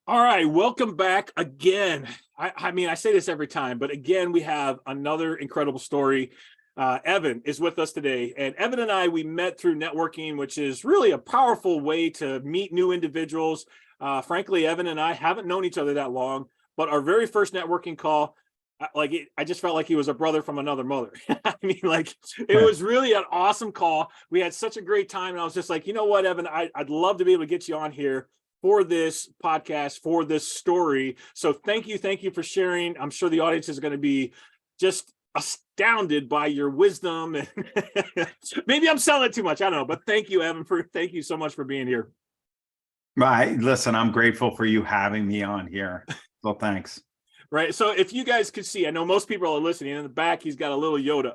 All right, welcome back again. I mean, I say this every time, but again, we have another incredible story. Evan is with us today, and Evan and I, we met through networking, which is really a powerful way to meet new individuals. Frankly, Evan and I haven't known each other that long, but our very first networking call, I just felt like he was a brother from another mother. I mean, like it was really an awesome call. We had such a great time, and I was just like, you know what, Evan, I'd love to be able to get you on here for this podcast, for this story. So thank you for sharing. I'm sure the audience is going to be just astounded by your wisdom. And maybe I'm selling too much. I don't know, but thank you, Evan, thank you so much for being here. Right. Listen, I'm grateful for you having me on here. So thanks. Right. So if you guys could see, I know most people are listening. In the back, he's got a little Yoda.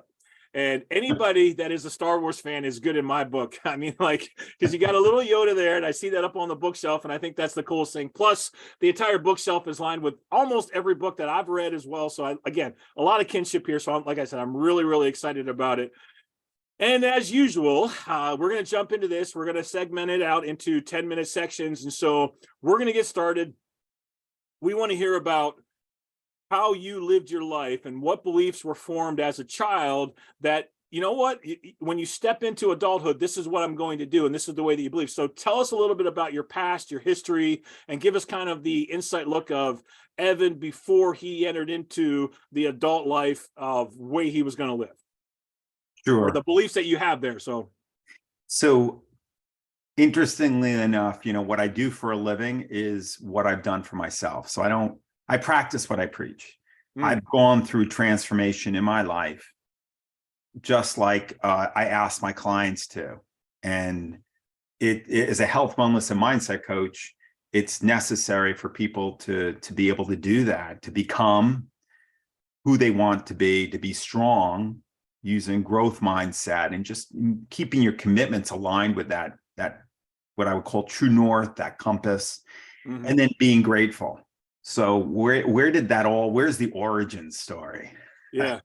And anybody that is a Star Wars fan is good in my book. I mean, like, because you got a little Yoda there, and I see that up on the bookshelf, and I think that's the coolest thing. Plus, the entire bookshelf is lined with almost every book that I've read as well. So, again, a lot of kinship here. So, like I said, I'm really, really excited about it. And as usual, we're going to jump into this. We're going to segment it out into 10-minute sections. And so we're going to get started. We want to hear about how you lived your life and what beliefs were formed as a child that, you know what, when you step into adulthood, this is what I'm going to do. And this is the way that you believe. So tell us a little bit about your past, your history, and give us kind of the insight look of Evan before he entered into the adult life of way he was going to live. Sure. Or the beliefs that you have there. So interestingly enough, what I do for a living is what I've done for myself. So I practice what I preach. I've gone through transformation in my life, just like I ask my clients to. And it as a health, wellness, and mindset coach, it's necessary for people to be able to do that, to become who they want to be strong, using growth mindset and just keeping your commitments aligned with that what I would call true north, that compass, and then being grateful. So where's the origin story? Yeah,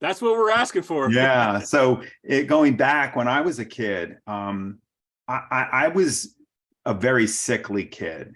that's what we're asking for. Yeah. So going back when I was a kid, I was a very sickly kid.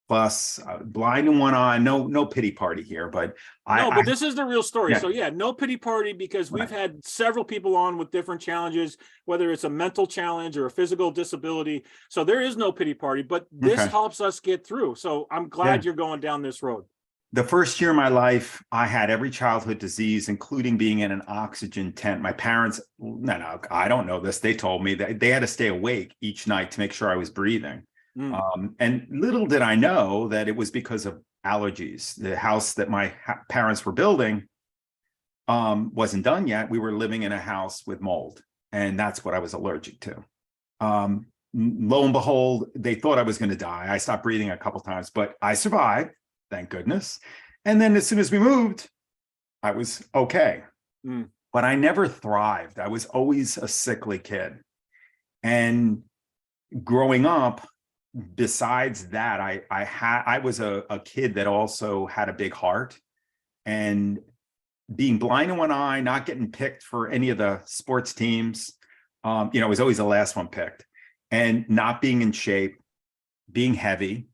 Plus, blind in one eye. No pity party here, but but this is the real story. Yeah. So yeah, no pity party, because we've had several people on with different challenges, whether it's a mental challenge or a physical disability. So there is no pity party, but this helps us get through. So I'm glad you're going down this road. The first year of my life, I had every childhood disease, including being in an oxygen tent. My parents, no, I don't know this. They told me that they had to stay awake each night to make sure I was breathing. And little did I know that it was because of allergies. The house that my parents were building wasn't done yet. We were living in a house with mold, and that's what I was allergic to. Lo and behold, they thought I was going to die. I stopped breathing a couple times, but I survived, thank goodness. And then as soon as we moved, I was okay. But I never thrived. I was always a sickly kid. And growing up, besides that, I was a kid that also had a big heart, and being blind in one eye, not getting picked for any of the sports teams, was always the last one picked, and not being in shape, being heavy,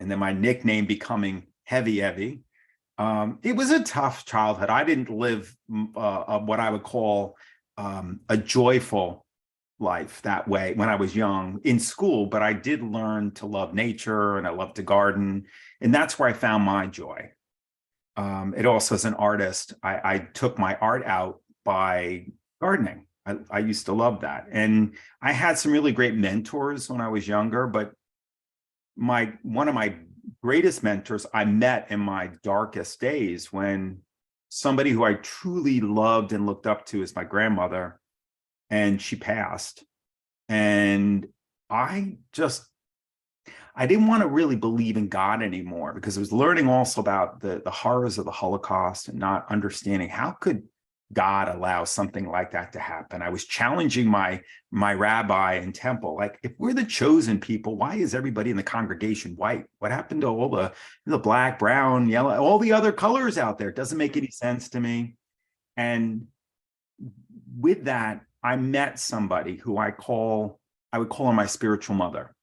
and then my nickname becoming Heavy. It was a tough childhood. I didn't live what I would call a joyful life that way when I was young in school, but I did learn to love nature, and I love to garden, and that's where I found my joy. It also, as an artist, I took my art out by gardening. I used to love that, and I had some really great mentors when I was younger, but one of my greatest mentors I met in my darkest days, when somebody who I truly loved and looked up to is my grandmother, and she passed. And I didn't want to really believe in God anymore, because I was learning also about the horrors of the Holocaust and not understanding how could God allow something like that to happen. I was challenging my rabbi in temple, like, if we're the chosen people, why is everybody in the congregation white? What happened to all the black, brown, yellow, all the other colors out there? It doesn't make any sense to me. And with that, I met somebody who I would call her my spiritual mother.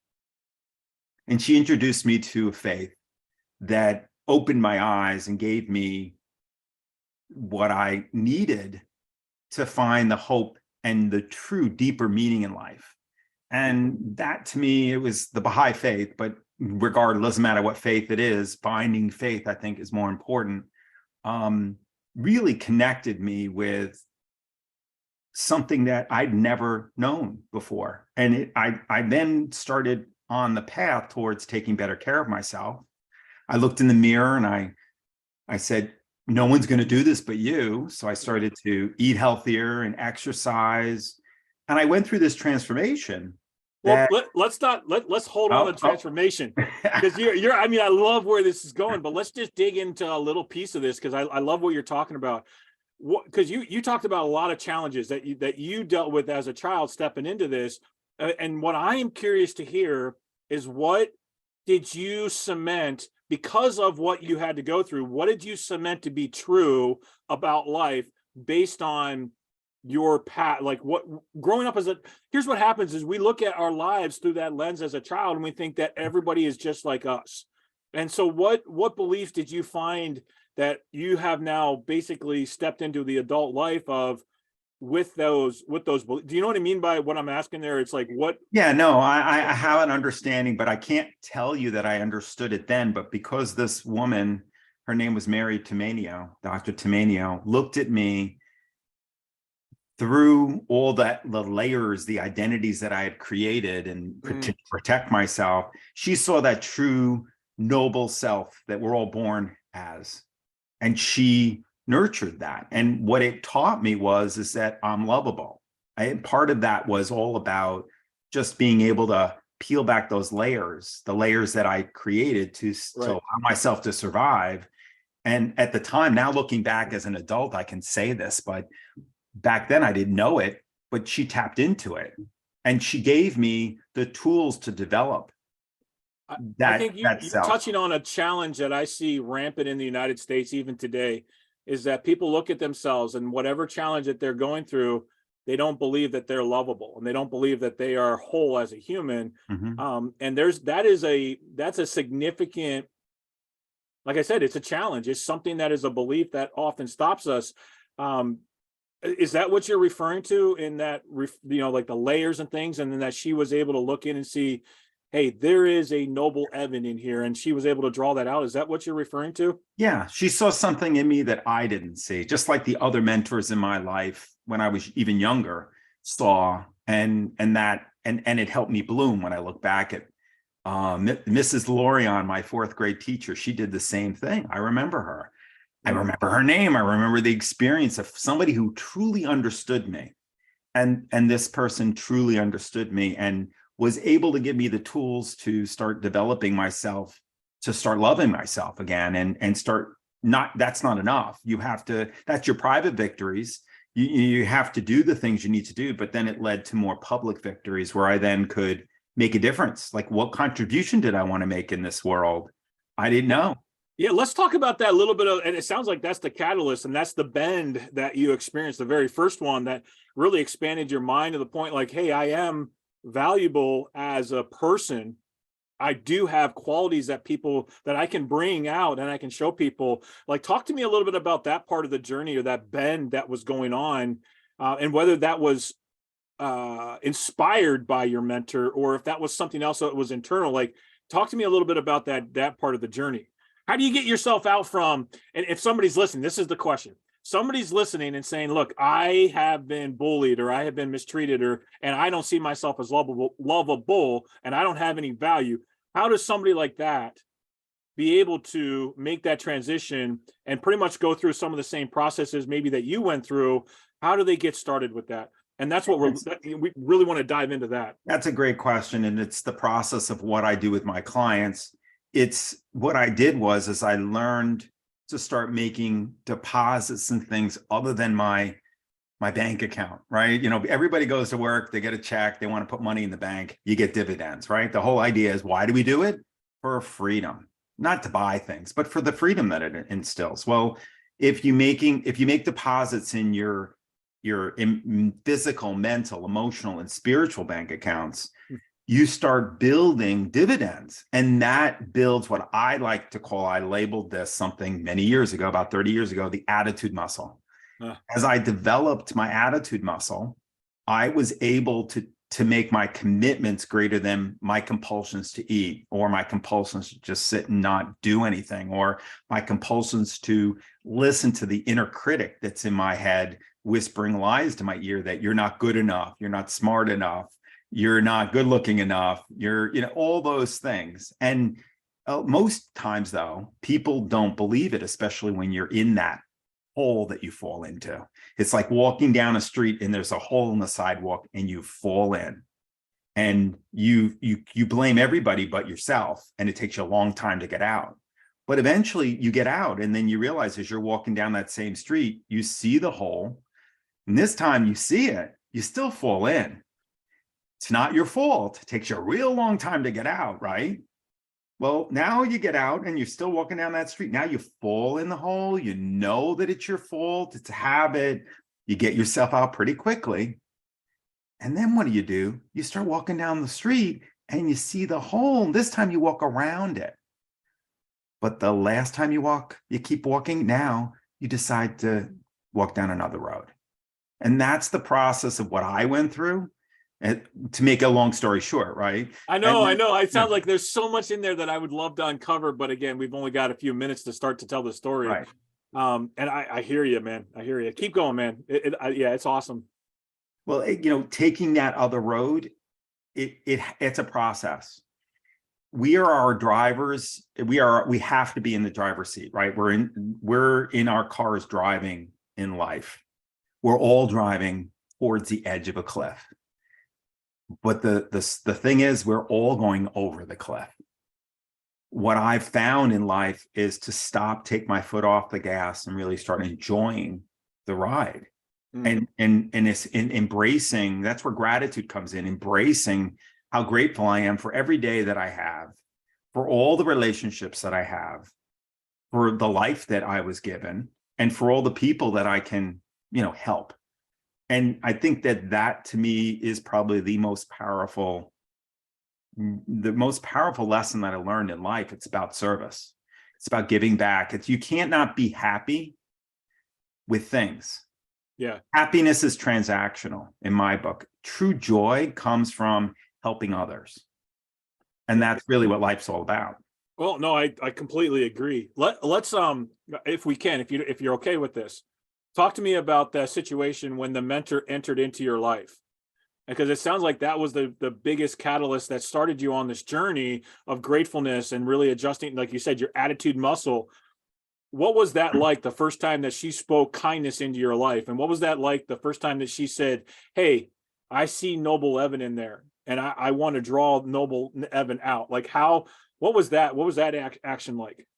And she introduced me to faith. that opened my eyes and gave me what I needed to find the hope and the true deeper meaning in life. And that, to me, it was the Baha'i faith, but regardless, doesn't matter what faith it is, finding faith, I think, is more important. Really connected me with something that I'd never known before. And I then started on the path towards taking better care of myself. I looked in the mirror and I said, no one's going to do this but you. So I started to eat healthier and exercise. And I went through this transformation. Well, let's hold on to transformation, because I mean, I love where this is going, but let's just dig into a little piece of this, because I love what you're talking about. Because you talked about a lot of challenges that you dealt with as a child stepping into this. And what I am curious to hear is, what did you cement because of what you had to go through? What did you cement to be true about life based on your path? Like, what growing up here's what happens is we look at our lives through that lens as a child, and we think that everybody is just like us. And so what beliefs did you find that you have now basically stepped into the adult life of with those do you know what I mean by what I'm asking there? It's like, what? Yeah, no, I have an understanding, but I can't tell you that I understood it then. But because this woman, her name was Mary Tomanio, Dr. Tomanio, looked at me through all the layers, the identities that I had created and to protect myself, she saw that true noble self that we're all born as. And she nurtured that. And what it taught me is that I'm lovable. Part of that was all about just being able to peel back those layers, the layers that I created to allow myself to survive. And at the time, now looking back as an adult, I can say this, but back then I didn't know it, but she tapped into it. And she gave me the tools to develop that. I think you're touching on a challenge that I see rampant in the United States even today, is that people look at themselves, and whatever challenge that they're going through, they don't believe that they're lovable, and they don't believe that they are whole as a human. And that's a significant, like I said, it's a challenge. It's something that is a belief that often stops us. Is that what you're referring to in that, like the layers and things, and then that she was able to look in and see, hey, there is a noble Evan in here, and she was able to draw that out? Is that what you're referring to? Yeah, she saw something in me that I didn't see, just like the other mentors in my life when I was even younger saw, and it helped me bloom. When I look back at Mrs. Lorion, my fourth grade teacher, she did the same thing. I remember her. I remember her name. I remember the experience of somebody who truly understood me. And this person truly understood me and was able to give me the tools to start developing myself, to start loving myself again, and start that's not enough. You have to, that's your private victories. You have to do the things you need to do, but then it led to more public victories where I then could make a difference. Like, what contribution did I want to make in this world? I didn't know. Yeah, let's talk about that a little bit. And it sounds like that's the catalyst, and that's the bend that you experienced, the very first one that really expanded your mind to the point like, hey, I am valuable as a person. I do have qualities that I can bring out and I can show people. Like, talk to me a little bit about that part of the journey, or that bend that was going on, and whether that was inspired by your mentor, or if that was something else that was internal. Like, talk to me a little bit about that part of the journey. How do you get yourself out from, and if somebody's listening, this is the question. Somebody's listening and saying, look, I have been bullied, or I have been mistreated, and I don't see myself as lovable, and I don't have any value. How does somebody like that be able to make that transition and pretty much go through some of the same processes maybe that you went through? How do they get started with that? And that's what we really want to dive into that. That's a great question. And it's the process of what I do with my clients. It's what I did is I learned to start making deposits and things other than my bank account, right? Everybody goes to work, they get a check, they want to put money in the bank, you get dividends, right? The whole idea is, why do we do it? For freedom, not to buy things, but for the freedom that it instills. Well, if you make deposits in your physical, mental, emotional, and spiritual bank accounts, you start building dividends. And that builds what I like to call, I labeled this something many years ago, about 30 years ago, the attitude muscle. As I developed my attitude muscle, I was able to make my commitments greater than my compulsions to eat, or my compulsions to just sit and not do anything, or my compulsions to listen to the inner critic that's in my head whispering lies to my ear that you're not good enough, you're not smart enough, you're not good looking enough, you're, all those things. And most times though, people don't believe it, especially when you're in that hole that you fall into. It's like walking down a street and there's a hole in the sidewalk and you fall in, and you blame everybody but yourself, and it takes you a long time to get out. But eventually you get out, and then you realize as you're walking down that same street, you see the hole, and this time you see it, you still fall in. It's not your fault. It takes you a real long time to get out, right? Well, now you get out and you're still walking down that street. Now you fall in the hole. You know that it's your fault. It's a habit. You get yourself out pretty quickly. And then what do? You start walking down the street and you see the hole. This time you walk around it. But the last time you keep walking. Now you decide to walk down another road. And that's the process of what I went through. And to make a long story short, right? I know. It sounds like there's so much in there that I would love to uncover, but again, we've only got a few minutes to start to tell the story. Right. And I hear you, man. I hear you. Keep going, man. Yeah, it's awesome. Well, taking that other road, it's a process. We are our drivers. We have to be in the driver's seat, right? We're in our cars driving in life. We're all driving towards the edge of a cliff. But the thing is, we're all going over the cliff. What I've found in life is to stop, take my foot off the gas, and really start enjoying the ride. And it's in embracing. That's where gratitude comes in. Embracing how grateful I am for every day that I have, for all the relationships that I have, for the life that I was given, and for all the people that I can, help. And I think that to me is probably the most powerful lesson that I learned in life. It's about service. It's about giving back. You can't not be happy with things. Yeah. Happiness is transactional in my book. True joy comes from helping others. And that's really what life's all about. Well, no, I completely agree. Let's if we can, if you're okay with this, talk to me about that situation when the mentor entered into your life, because it sounds like that was the biggest catalyst that started you on this journey of gratefulness and really adjusting, like you said, your attitude muscle. What was that like the first time that she spoke kindness into your life? And what was that like the first time that she said, hey, I see noble Evan in there, and I want to draw noble Evan out? Like what was that action like?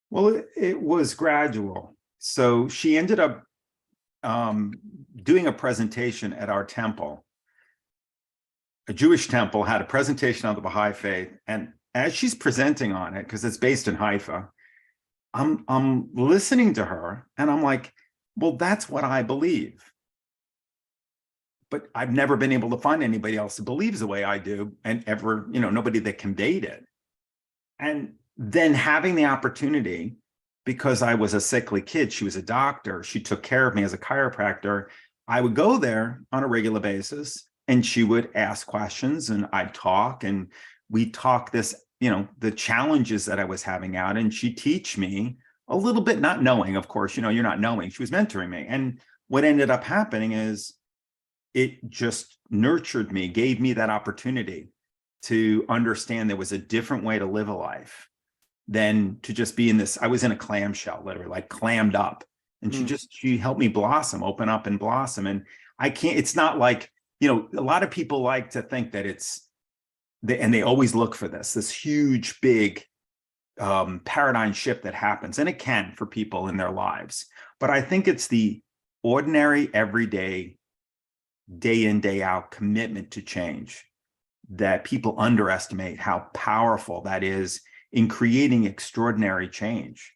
Well, it was gradual. So she ended up doing a presentation at our temple. A Jewish temple had a presentation on the Baha'i faith. And as she's presenting on it, because it's based in Haifa, I'm listening to her and I'm like, well, that's what I believe. But I've never been able to find anybody else who believes the way I do, and ever, nobody that can date it. And then having the opportunity, because I was a sickly kid, she was a doctor, she took care of me as a chiropractor. I would go there on a regular basis and she would ask questions and I'd talk, and we'd talk this, the challenges that I was having out, and she'd teach me a little bit, not knowing, of course, you're not knowing, she was mentoring me. And what ended up happening is it just nurtured me, gave me that opportunity to understand there was a different way to live a life than to just be in this. I was in a clamshell, literally, like clammed up. And she helped me blossom, open up and blossom. And it's not like, a lot of people like to think that and they always look for this huge, big paradigm shift that happens. And it can for people in their lives. But I think it's the ordinary, everyday, day in, day out commitment to change that people underestimate how powerful that is in creating extraordinary change.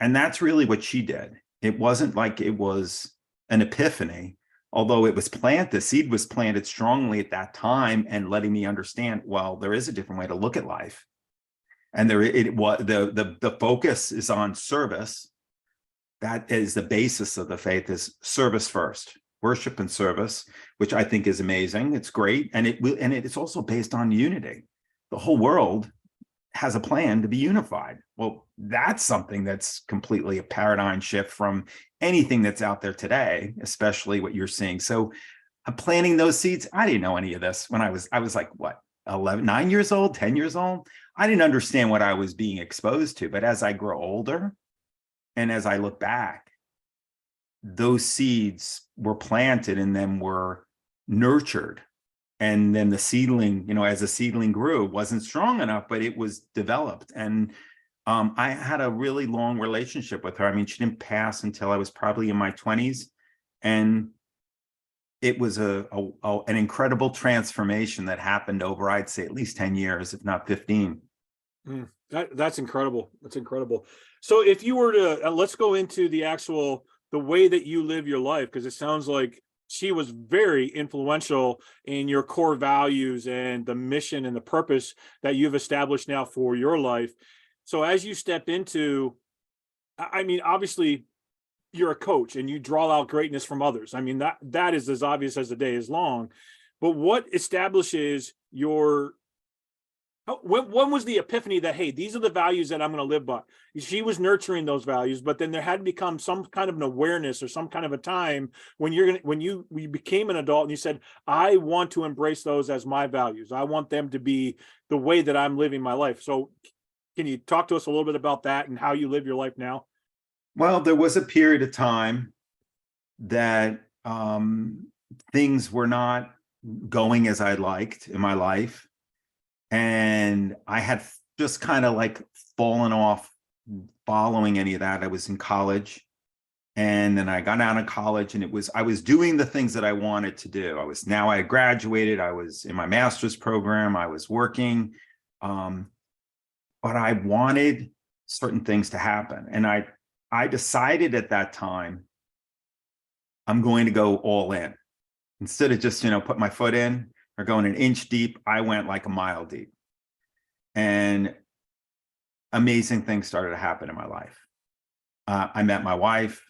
And that's really what she did. It wasn't like it was an epiphany. although it was planted, the seed was planted strongly at that time and letting me understand, well, there is a different way to look at life. And the focus is on service. That is the basis of the faith, is service first, worship and service, which I think is amazing. It's great. And it's also based on unity. The whole world has a plan to be unified. Well, that's something that's completely a paradigm shift from anything that's out there today, especially what you're seeing. So I'm planting those seeds. I didn't know any of this when I was like, what, 11, 9 years old, 10 years old. I didn't understand what I was being exposed to. But as I grow older and as I look back, those seeds were planted and then were nurtured. And then the seedling, as the seedling grew, it wasn't strong enough, but it was developed. And I had a really long relationship with her. I mean, she didn't pass until I was probably in my 20s. And it was an incredible transformation that happened over, I'd say, at least 10 years, if not 15. That's incredible. That's incredible. So if you were to, let's go into the way that you live your life, because it sounds like she was very influential in your core values and the mission and the purpose that you've established now for your life. So as you step into, I mean, obviously you're a coach and you draw out greatness from others. I mean, that is as obvious as the day is long, but what establishes your, when was the epiphany that, hey, these are the values that I'm going to live by? She was nurturing those values, but then there had to become some kind of an awareness or some kind of a time when you became an adult and you said, I want to embrace those as my values. I want them to be the way that I'm living my life. So can you talk to us a little bit about that and how you live your life now? Well, there was a period of time that things were not going as I liked in my life. And I had just kind of like fallen off following any of that. I was in college, and then I got out of college, and I was doing the things that I wanted to do. I had graduated. I was in my master's program. I was working, but I wanted certain things to happen. And I decided at that time, I'm going to go all in. Instead of just, put my foot in or going an inch deep, I went like a mile deep. And amazing things started to happen in my life. I met my wife.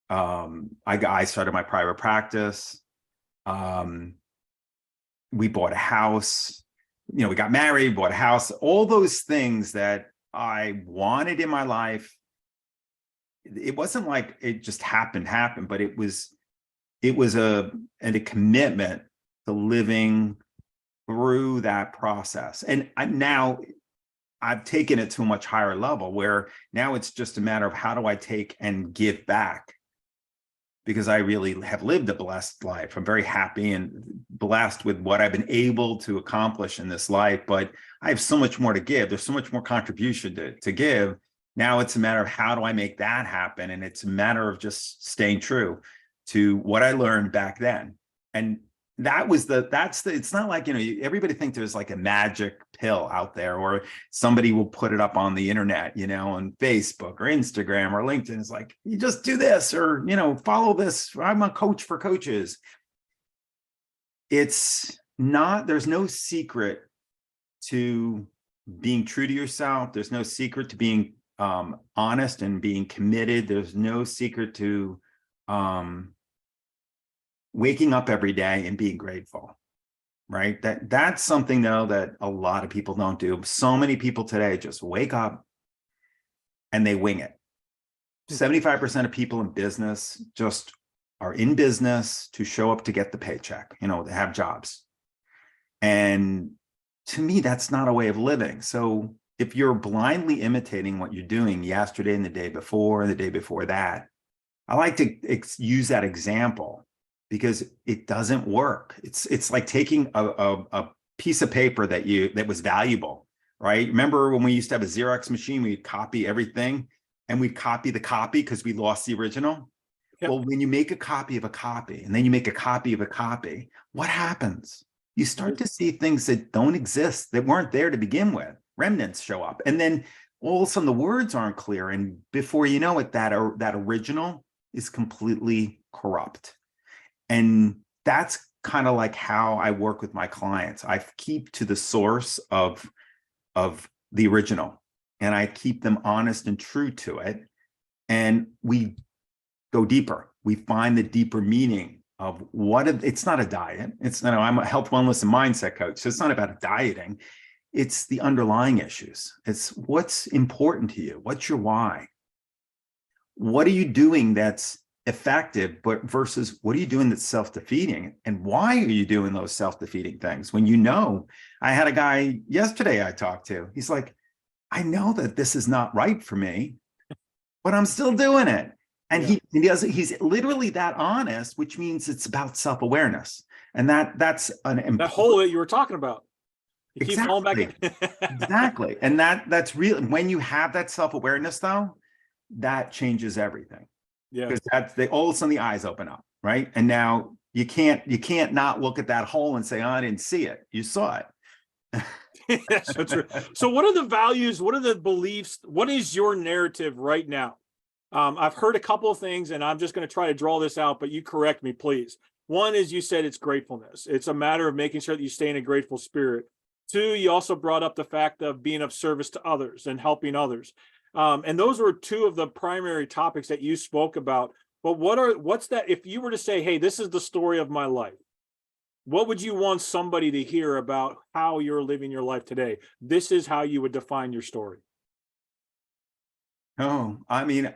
I started my private practice. We bought a house. We got married, bought a house. All those things that I wanted in my life. It wasn't like it just happened, but it was a commitment to living through that process. And I've taken it to a much higher level, where now it's just a matter of how do I take and give back, because I really have lived a blessed life. I'm very happy and blessed with what I've been able to accomplish in this life, but I have so much more to give. There's so much more contribution to give. Now it's a matter of how do I make that happen? And it's a matter of just staying true to what I learned back then. And it's not like, everybody thinks there's like a magic pill out there, or somebody will put it up on the internet, on Facebook or Instagram or LinkedIn. It's like, you just do this, or, follow this. I'm a coach for coaches. It's not, there's no secret to being true to yourself. There's no secret to being honest and being committed. There's no secret to waking up every day and being grateful, right? That's something, though, that a lot of people don't do. So many people today just wake up and they wing it. 75% of people in business just are in business to show up to get the paycheck, to have jobs. And to me, that's not a way of living. So if you're blindly imitating what you're doing yesterday and the day before and the day before that, I like to use that example because it doesn't work. It's like taking a piece of paper that was valuable, right? Remember when we used to have a Xerox machine, we'd copy everything and we'd copy the copy because we lost the original. Yep. Well, when you make a copy of a copy and then you make a copy of a copy, what happens? You start to see things that don't exist, that weren't there to begin with. Remnants show up. And then all of a sudden the words aren't clear. And before you know it, that original is completely corrupt. And that's kind of like how I work with my clients. I keep to the source of the original, and I keep them honest and true to it. And we go deeper. We find the deeper meaning of it's not a diet. It's not, I'm a health, wellness, and mindset coach. So it's not about dieting. It's the underlying issues. It's what's important to you. What's your why? What are you doing that's effective, but versus what are you doing that's self-defeating? And why are you doing those self-defeating things when you know? I had a guy yesterday I talked to. He's like, I know that this is not right for me, but I'm still doing it. And he's literally that honest, which means it's about self-awareness. And that's an important, that hole that you were talking about. You keep falling back in. Exactly. And that's real. When you have that self-awareness, though, that changes everything. Yeah. Because all of a sudden the eyes open up, right? And now you can't not look at that hole and say, oh, I didn't see it. You saw it. That's so true. So what are the values? What are the beliefs? What is your narrative right now? I've heard a couple of things, and I'm just going to try to draw this out, but you correct me, please. One is you said it's gratefulness. It's a matter of making sure that you stay in a grateful spirit. Two, you also brought up the fact of being of service to others and helping others. And those were two of the primary topics that you spoke about. But what's that? If you were to say, hey, this is the story of my life, what would you want somebody to hear about how you're living your life today? This is how you would define your story. Oh, I mean,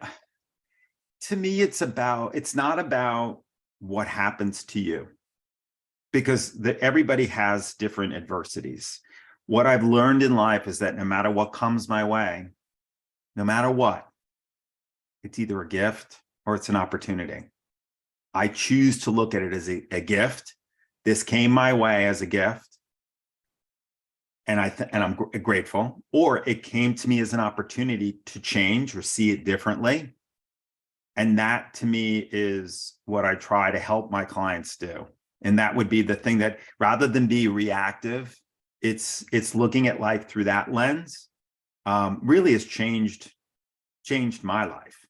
to me, it's not about what happens to you, because everybody has different adversities. What I've learned in life is that no matter what comes my way, no matter what, it's either a gift or it's an opportunity. I choose to look at it as a gift. This came my way as a gift, and I'm grateful. Or it came to me as an opportunity to change or see it differently. And that, to me, is what I try to help my clients do. And that would be the thing that, rather than be reactive, it's looking at life through that lens. Really has changed my life.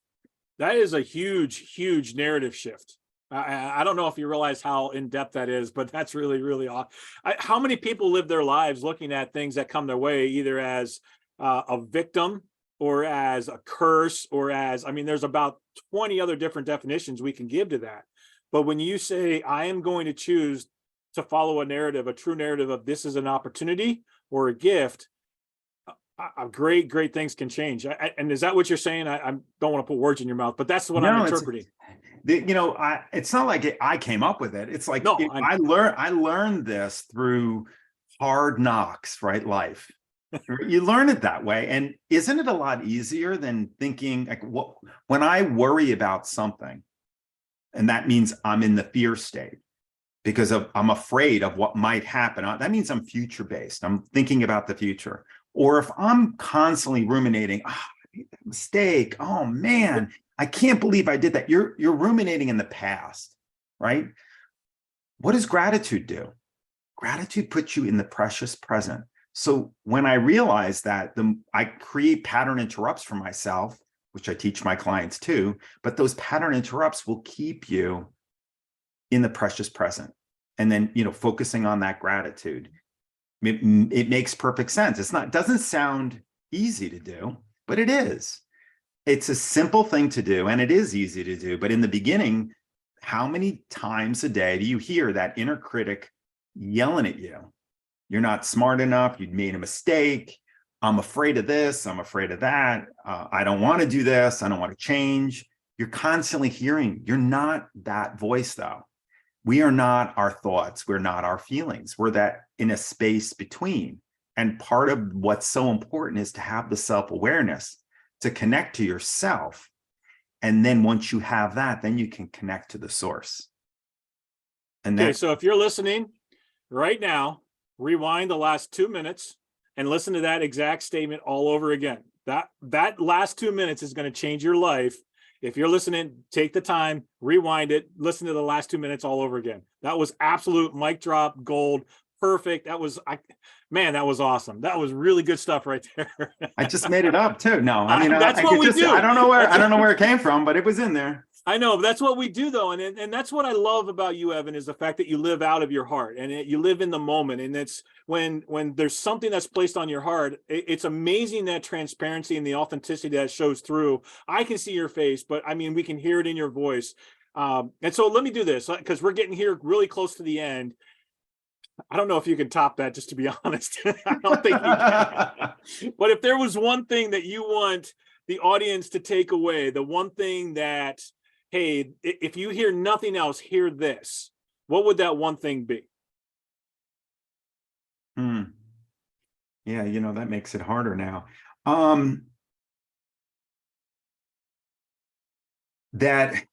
That is a huge narrative shift. I don't know if you realize how in depth that is, but that's really awesome. How many people live their lives looking at things that come their way either as a victim or as a curse or as, I mean, there's about 20 other different definitions we can give to that. But when you say, I am going to choose to follow a narrative, a true narrative of this is an opportunity or a gift, great things can change. And is that what you're saying? I don't want to put words in your mouth, but that's what I'm interpreting. It's not like I came up with it. It's like, no, I learned this through hard knocks, right? Life. You learn it that way. And isn't it a lot easier than thinking like, when I worry about something, and that means I'm in the fear state because I'm afraid of what might happen. That means I'm future based. I'm thinking about the future. Or if I'm constantly ruminating, I made that mistake. Oh man, I can't believe I did that. You're ruminating in the past, right? What does gratitude do? Gratitude puts you in the precious present. So when I realize that, I create pattern interrupts for myself, which I teach my clients too, but those pattern interrupts will keep you in the precious present. And then, focusing on that gratitude. It makes perfect sense. It doesn't sound easy to do, but it is. It's a simple thing to do, and it is easy to do. But in the beginning, how many times a day do you hear that inner critic yelling at you? You're not smart enough. You made a mistake. I'm afraid of this. I'm afraid of that. I don't want to do this. I don't want to change. You're constantly hearing. You're not that voice, though. We are not our thoughts. We're not our feelings. We're that in a space between. And part of what's so important is to have the self-awareness, to connect to yourself. And then once you have that, then you can connect to the source. And okay, so if you're listening right now, rewind the last 2 minutes and listen to that exact statement all over again. That last 2 minutes is going to change your life. If you're listening, take the time, rewind it, listen to the last 2 minutes all over again. That was absolute mic drop gold. Perfect. That was awesome. That was really good stuff right there. I just made it up too. No, I mean, that's what we do. I don't know where it came from, but it was in there. I know, but that's what we do though. And that's what I love about you, Evan, is the fact that you live out of your heart and you live in the moment. And it's when there's something that's placed on your heart, it's amazing that transparency and the authenticity that shows through. I can see your face, but I mean, we can hear it in your voice. And so let me do this because we're getting here really close to the end. I don't know if you can top that, just to be honest. I don't think you can. But if there was one thing that you want the audience to take away, the one thing that, hey, if you hear nothing else, hear this, what would that one thing be? Yeah, that makes it harder now. That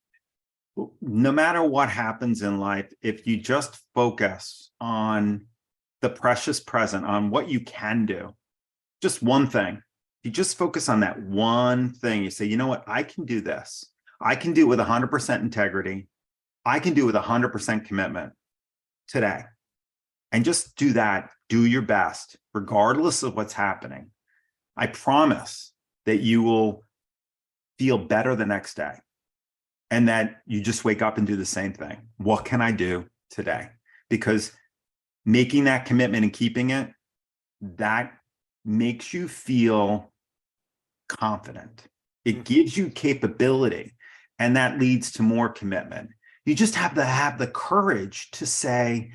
no matter what happens in life, if you just focus on the precious present, on what you can do, just one thing, you just focus on that one thing. You say, you know what, I can do this. I can do it with 100% integrity. I can do it with 100% commitment today. And just do that. Do your best, regardless of what's happening. I promise that you will feel better the next day. And that you just wake up and do the same thing. What can I do today? Because making that commitment and keeping it, that makes you feel confident. It gives you capability, and that leads to more commitment. You just have to have the courage to say,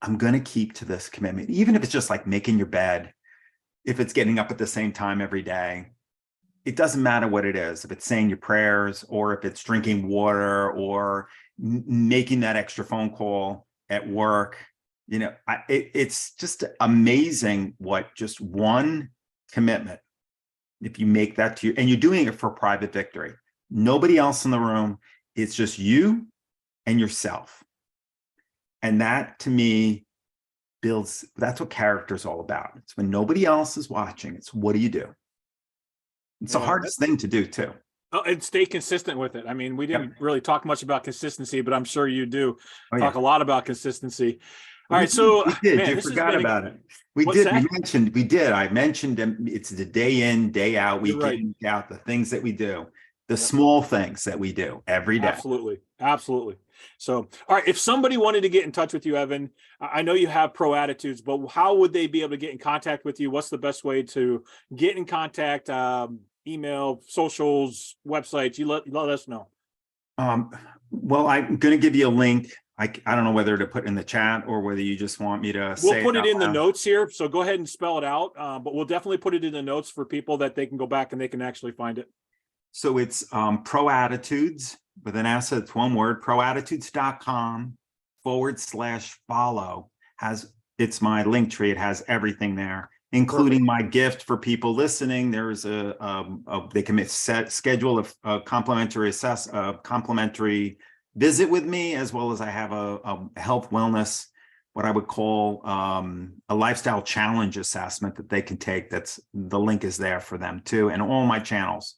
I'm going to keep to this commitment, even if it's just like making your bed, if it's getting up at the same time every day. It doesn't matter what it is, if it's saying your prayers or if it's drinking water or making that extra phone call at work. It's just amazing what just one commitment, if you make that to you, and you're doing it for private victory, nobody else in the room, it's just you and yourself. And that to me builds, that's what character is all about. It's when nobody else is watching. It's what do you do? It's the hardest thing to do too. Oh, and stay consistent with it. I mean, we didn't really talk much about consistency, but I'm sure you do talk a lot about consistency. All right, so we did. You forgot about it. We did. I mentioned it's the day in, day out, week in, week out, the things that we do, the small things that we do every day. Absolutely. So, all right, if somebody wanted to get in touch with you, Evan, I know you have Pro Attitudes, but how would they be able to get in contact with you? What's the best way to get in contact? Email, socials, websites, you let us know. Well, I'm going to give you a link. I don't know whether to put in the chat or whether you just want me to We'll put it in the notes here. So go ahead and spell it out. But we'll definitely put it in the notes for people that they can go back and they can actually find it. So it's Pro Attitudes with an S, it's one word, proattitudes.com/follow it's my link tree. It has everything there, including my gift for people listening. There's they can schedule a complimentary complimentary visit with me, as well as I have a health wellness, what I would call a lifestyle challenge assessment that they can take. The link is there for them too. And all my channels,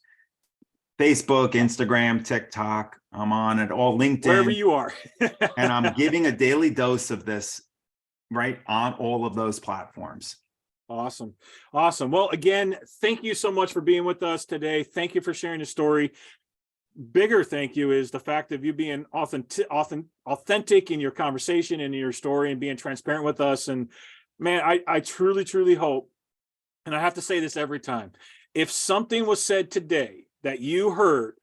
Facebook, Instagram, TikTok, I'm on it, all LinkedIn. Wherever you are. And I'm giving a daily dose of this right on all of those platforms. Awesome. Well, again, thank you so much for being with us today. Thank you for sharing the story. Bigger thank you is the fact of you being authentic in your conversation and in your story and being transparent with us. And man, I truly hope, and I have to say this every time, if something was said today that you heard,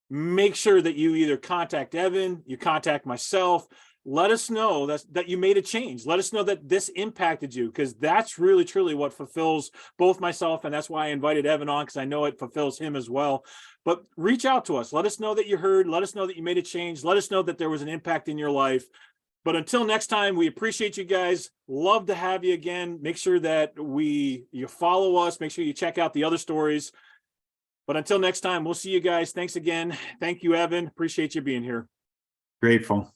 make sure that you either contact Evan, you contact myself. Let us know that you made a change. Let us know that this impacted you, because that's really truly what fulfills both myself, and that's why I invited Evan on, because I know it fulfills him as well. But reach out to us. Let us know that you heard. Let us know that you made a change. Let us know that there was an impact in your life. But until next time, we appreciate you guys. Love to have you again. Make sure that you follow us. Make sure you check out the other stories. But until next time, we'll see you guys. Thanks again. Thank you, Evan. Appreciate you being here. Grateful.